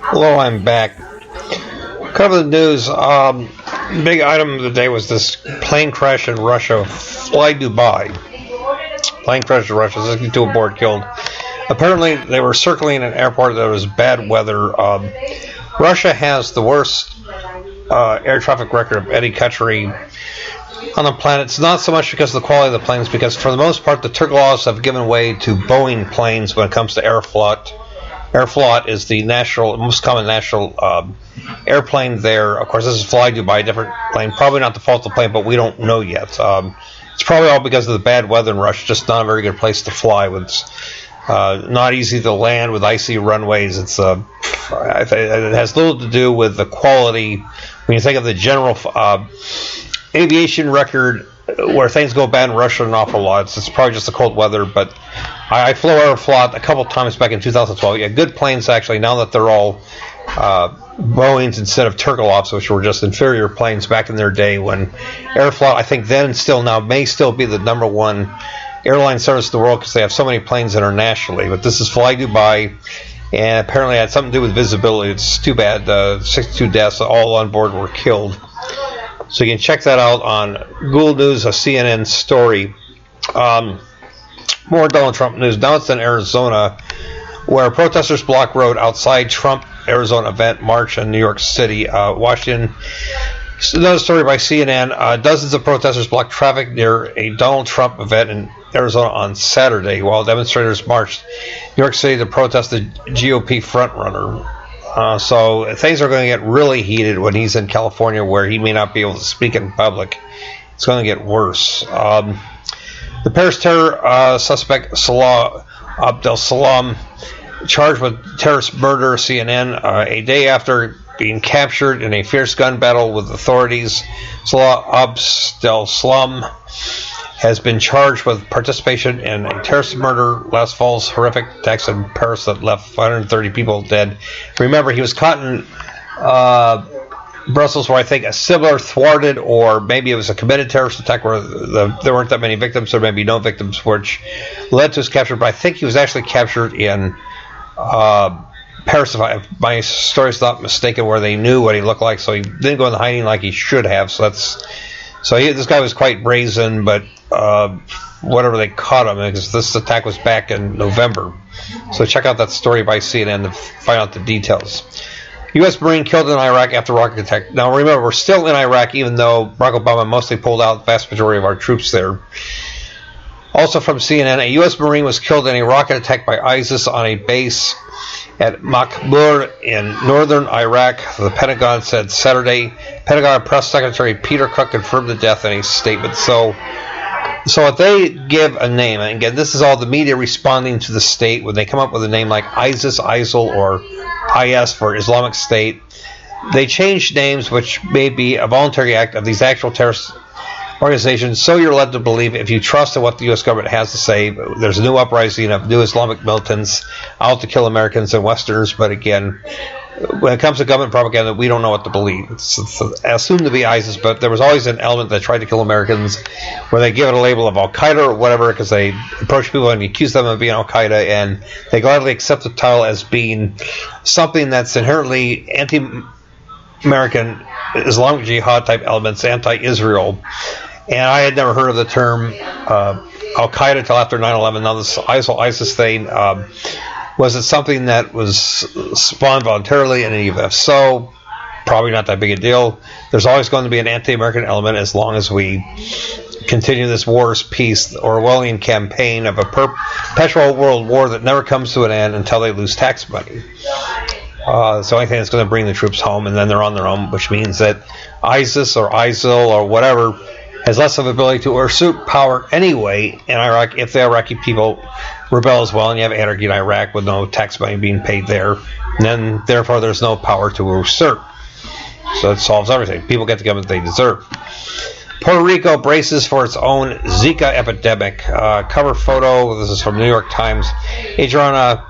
Hello, I'm back. Cover the news. Big item of the day was this plane crash in Russia. Fly Dubai. Plane crash in Russia. 62 aboard killed. Apparently, they were circling an airport that was bad weather. Russia has the worst air traffic record of any country on the planet. It's not so much because of the quality of the planes, because for the most part, the Turks have given way to Boeing planes when it comes to Aeroflot. Aeroflot is the most common national airplane there. Of course, this is Fly Dubai, a different plane. Probably not the fault of the plane, but we don't know yet. It's probably all because of the bad weather in Russia. Just not a very good place to fly. It's not easy to land with icy runways. It has little to do with the quality. When you think of the general aviation record, where things go bad in Russia an awful lot, it's probably just the cold weather. But I flew Aeroflot a couple times back in 2012. Yeah, good planes actually. Now that they're all Boeings instead of Turkilovs, which were just inferior planes back in their day, when Aeroflot, I think then and still now, may still be the number one airline service in the world because they have so many planes internationally. But this is Fly Dubai, and apparently it had something to do with visibility. It's too bad. 62 deaths, all on board were killed. So you can check that out on Google News, a CNN story. More Donald Trump news. Now it's in Arizona, where protesters block road outside Trump Arizona event march in New York City. Washington. Another story by CNN. Dozens of protesters blocked traffic near a Donald Trump event in Arizona on Saturday while demonstrators marched New York City to protest the GOP frontrunner. So things are going to get really heated when he's in California, where he may not be able to speak in public. It's going to get worse. The Paris terror suspect Salah Abdel Salam, charged with terrorist murder, CNN, a day after being captured in a fierce gun battle with authorities. Salah Abdel Salam has been charged with participation in a terrorist murder last fall's horrific attacks in Paris that left 530 people dead. Remember, he was caught in Brussels, where I think a similar thwarted, or maybe it was a committed terrorist attack where there weren't that many victims, or maybe no victims, which led to his capture. But I think he was actually captured in Paris, if my story's not mistaken, where they knew what he looked like, so he didn't go into hiding like he should have. This guy was quite brazen, but whatever, they caught him, because this attack was back in November. So check out that story by CNN to find out the details. U.S. Marine killed in Iraq after rocket attack. Now remember, we're still in Iraq, even though Barack Obama mostly pulled out the vast majority of our troops there. Also from CNN, a U.S. Marine was killed in a rocket attack by ISIS on a base at Makbur in northern Iraq, the Pentagon said Saturday. Pentagon Press Secretary Peter Cook confirmed the death in a statement. So if they give a name, and again, this is all the media responding to the state when they come up with a name like ISIS, ISIL, or IS for Islamic State, they change names, which may be a voluntary act of these actual terrorist organizations, so you're led to believe, if you trust in what the U.S. government has to say, there's a new uprising of new Islamic militants out to kill Americans and Westerners. But again, when it comes to government propaganda, we don't know what to believe. It's assumed to be ISIS, but there was always an element that tried to kill Americans, where they give it a label of Al-Qaeda or whatever, because they approach people and accuse them of being Al-Qaeda, and they gladly accept the title as being something that's inherently anti-American, Islamic Jihad type elements, anti-Israel. And I had never heard of the term Al-Qaeda until after 9/11. Now this ISIS thing, was it something that was spawned voluntarily in any event? So probably not that big a deal. There's always going to be an anti-American element as long as we continue this war is peace, the Orwellian campaign of a perpetual world war that never comes to an end until they lose tax money. It's the only thing that's going to bring the troops home, and then they're on their own, which means that ISIS or ISIL or whatever has less of ability to usurp power anyway in Iraq if the Iraqi people rebel as well, and you have anarchy in Iraq with no tax money being paid there, and then therefore there's no power to usurp. So it solves everything. People get the government they deserve. Puerto Rico braces for its own Zika epidemic. Cover photo, this is from New York Times. Adriana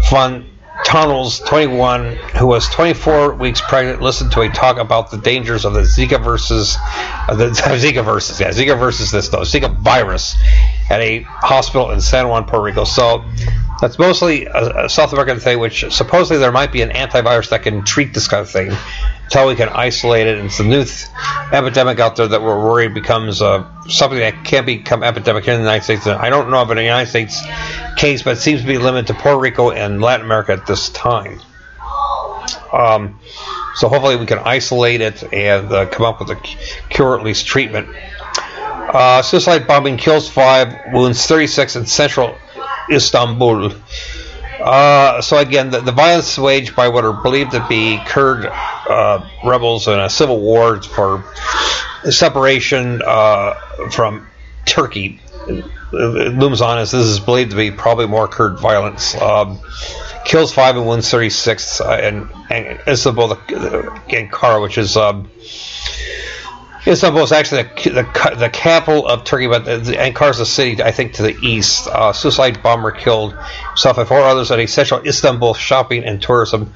Fontanals, 21, who was 24 weeks pregnant, listened to a talk about the dangers of the Zika virus at a hospital in San Juan, Puerto Rico. So That's mostly a South American thing, which supposedly there might be an antivirus that can treat this kind of thing until we can isolate it. And it's a new epidemic out there that we're worried becomes something that can become epidemic here in the United States. And I don't know of a United States case, but it seems to be limited to Puerto Rico and Latin America at this time. So hopefully we can isolate it and come up with a cure, at least treatment. Suicide bombing kills 5, wounds 36 in central Istanbul. So again, the violence waged by what are believed to be Kurd rebels in a civil war for separation from Turkey. It looms on as this is believed to be probably more Kurd violence. Kills 5 and wounds 36 in Istanbul, Ankara, which is Istanbul is actually the capital of Turkey, but Ankara is a city, I think, to the east. Suicide bomber killed himself and 4 others at a central Istanbul shopping and tourism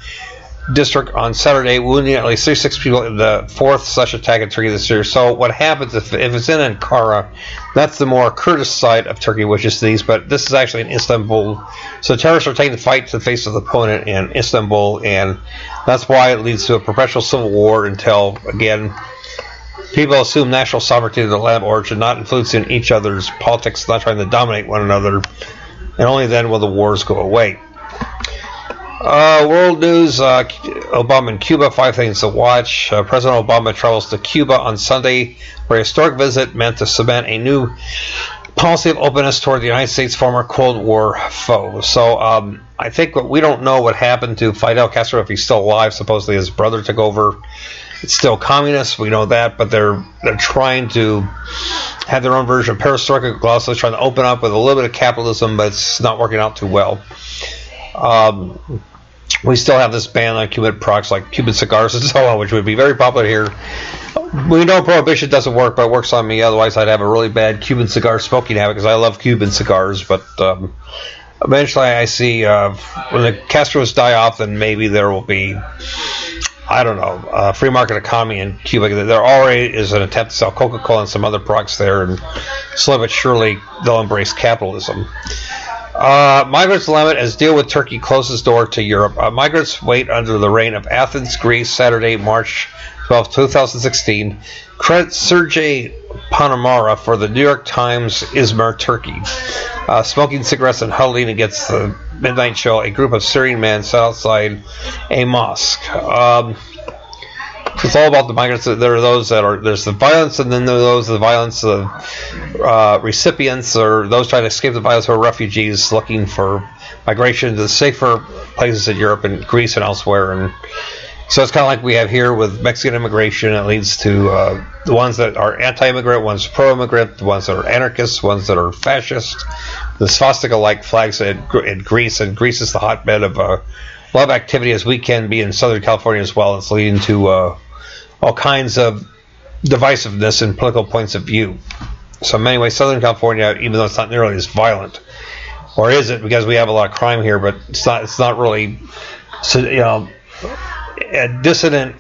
district on Saturday, wounding at least 36 people in the 4th such attack in Turkey this year. So what happens if it's in Ankara, that's the more Kurdish side of Turkey, which is these, but this is actually in Istanbul. So terrorists are taking the fight to the face of the opponent in Istanbul, and that's why it leads to a perpetual civil war until, again, people assume national sovereignty of the land of origin, not influencing each other's politics, not trying to dominate one another, and only then will the wars go away. World news, Obama in Cuba, 5 things to watch. President Obama travels to Cuba on Sunday for a historic visit meant to cement a new policy of openness toward the United States' former Cold War foe. So I think we don't know what happened to Fidel Castro, if he's still alive. Supposedly his brother took over. It's still communist, we know that, but they're trying to have their own version of perestroika, also trying to open up with a little bit of capitalism, but it's not working out too well. We still have this ban on Cuban products like Cuban cigars and so on, which would be very popular here. We know prohibition doesn't work, but it works on me. Otherwise, I'd have a really bad Cuban cigar smoking habit because I love Cuban cigars. But eventually, I see when the Castros die off, then maybe there will be, I don't know, free market economy in Cuba. There already is an attempt to sell Coca-Cola and some other products there, and slowly but surely they'll embrace capitalism. Migrants lament as deal with Turkey closes door to Europe. Migrants wait under the reign of Athens, Greece, Saturday, March 12, 2016. Credit Sergei Panamara for the New York Times, Izmir, Turkey. Smoking cigarettes and huddling against the midnight show, a group of Syrian men sat outside a mosque. It's all about the migrants. There are those there's the violence, and then there are those the violence of recipients, or those trying to escape the violence, who are refugees looking for migration to the safer places in Europe and Greece and elsewhere. And so it's kind of like we have here with Mexican immigration. It leads to the ones that are anti-immigrant, ones pro-immigrant, the ones that are anarchists, ones that are fascist. The swastika-like flags in Greece, and Greece is the hotbed of a lot of activity, as we can be in Southern California as well. It's leading to all kinds of divisiveness and political points of view. So in many ways, Southern California, even though it's not nearly as violent, or is it, because we have a lot of crime here, but it's not really, dissident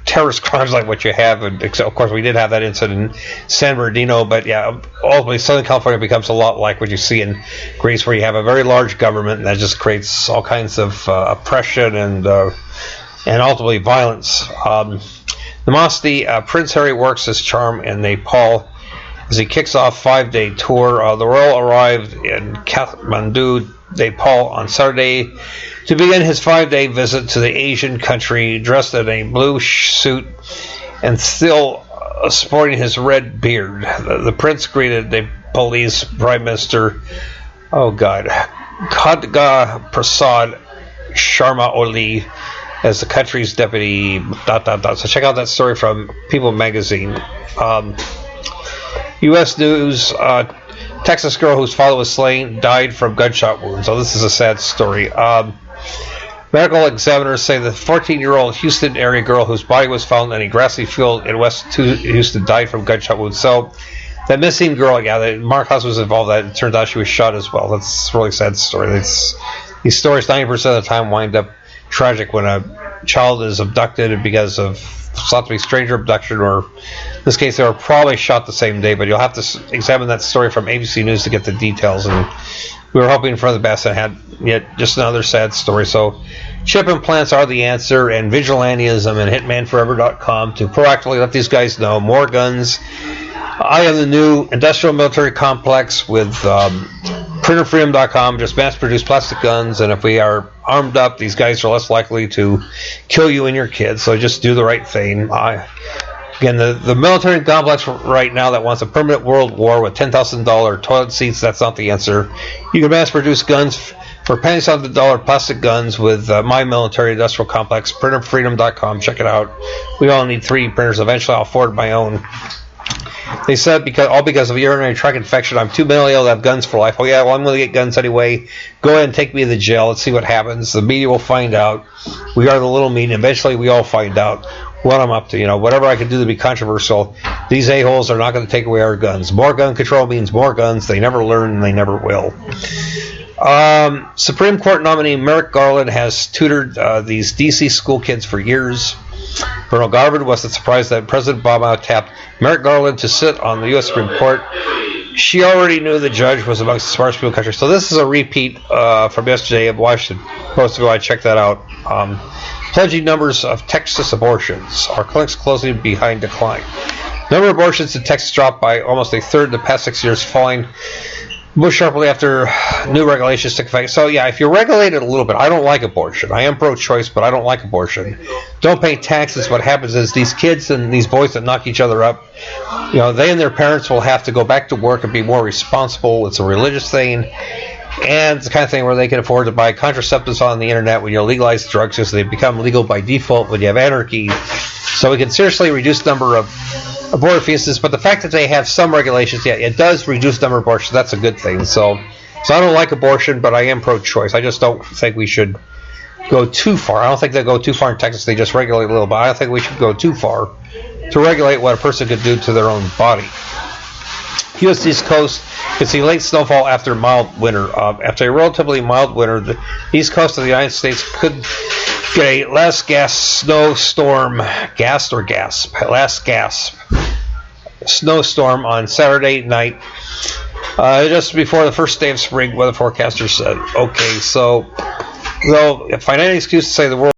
terrorist crimes like what you have. And of course, we did have that incident in San Bernardino, but yeah, ultimately Southern California becomes a lot like what you see in Greece, where you have a very large government and that just creates all kinds of oppression and ultimately violence. Namaste, Prince Harry works his charm in Nepal as he kicks off 5-day tour. The royal arrived in Kathmandu, Nepal on Saturday to begin his 5-day visit to the Asian country, dressed in a blue suit and still sporting his red beard. The prince greeted the Nepalese Prime Minister, Khadga Prasad Sharma Oli, as the country's deputy. So check out that story from People magazine. U.S. News, Texas girl whose father was slain died from gunshot wounds. So this is a sad story. Medical examiners say the 14-year-old Houston area girl whose body was found in a grassy field in West Houston died from gunshot wounds. So that missing girl, Mark House was involved in that. It turns out she was shot as well. That's a really sad story. These stories 90% of the time wind up tragic when a child is abducted because of thought to be stranger abduction, or in this case they were probably shot the same day, but you'll have to examine that story from ABC News to get the details, and we were hoping for the best and had yet just another sad story. So chip implants are the answer, and vigilantism and hitmanforever.com to proactively let these guys know more guns. I am the new industrial military complex with printerfreedom.com, just mass-produced plastic guns, and if we are armed up, these guys are less likely to kill you and your kids, so just do the right thing. Again, the military complex right now that wants a permanent world war with $10,000 toilet seats, that's not the answer. You can mass-produce guns for pennies on the dollar, plastic guns with my military industrial complex, printerfreedom.com. Check it out. We all need 3 printers. Eventually, I'll afford my own. They said because of urinary tract infection, I'm too mentally ill to have guns for life. Oh yeah, well I'm going to get guns anyway. Go ahead and take me to the jail. Let's see what happens. The media will find out. We are the little media. Eventually we all find out what I'm up to. Whatever I can do to be controversial, these a-holes are not going to take away our guns. More gun control means more guns. They never learn and they never will. Supreme Court nominee Merrick Garland has tutored these D.C. school kids for years. Colonel Garland wasn't surprised that President Obama tapped Merrick Garland to sit on the U.S. Supreme Court. She already knew the judge was amongst the smartest people in the country. So this is a repeat from yesterday of Washington Post. I checked that out. Pledging numbers of Texas abortions. Our clinics closing behind decline. Number of abortions in Texas dropped by almost a third in the past 6 years, falling most sharply after new regulations took effect. So yeah, if you regulate it a little bit, I don't like abortion. I am pro-choice, but I don't like abortion. Don't pay taxes. What happens is these kids and these boys that knock each other up, they and their parents will have to go back to work and be more responsible. It's a religious thing, and it's the kind of thing where they can afford to buy contraceptives on the internet when you legalize drugs, so they become legal by default when you have anarchy. So we can seriously reduce the number of aborted fetuses, but the fact that they have some regulations, yeah, it does reduce the number of abortions. That's a good thing. So I don't like abortion, but I am pro-choice. I just don't think we should go too far. I don't think they go too far in Texas. They just regulate a little bit. I don't think we should go too far to regulate what a person could do to their own body. U.S. East Coast could see late snowfall after mild winter. After a relatively mild winter, the East Coast of the United States could get a last gasp snowstorm. Last gasp snowstorm on Saturday night, just before the first day of spring. Weather forecasters said. Okay, so if I had any excuse to say the world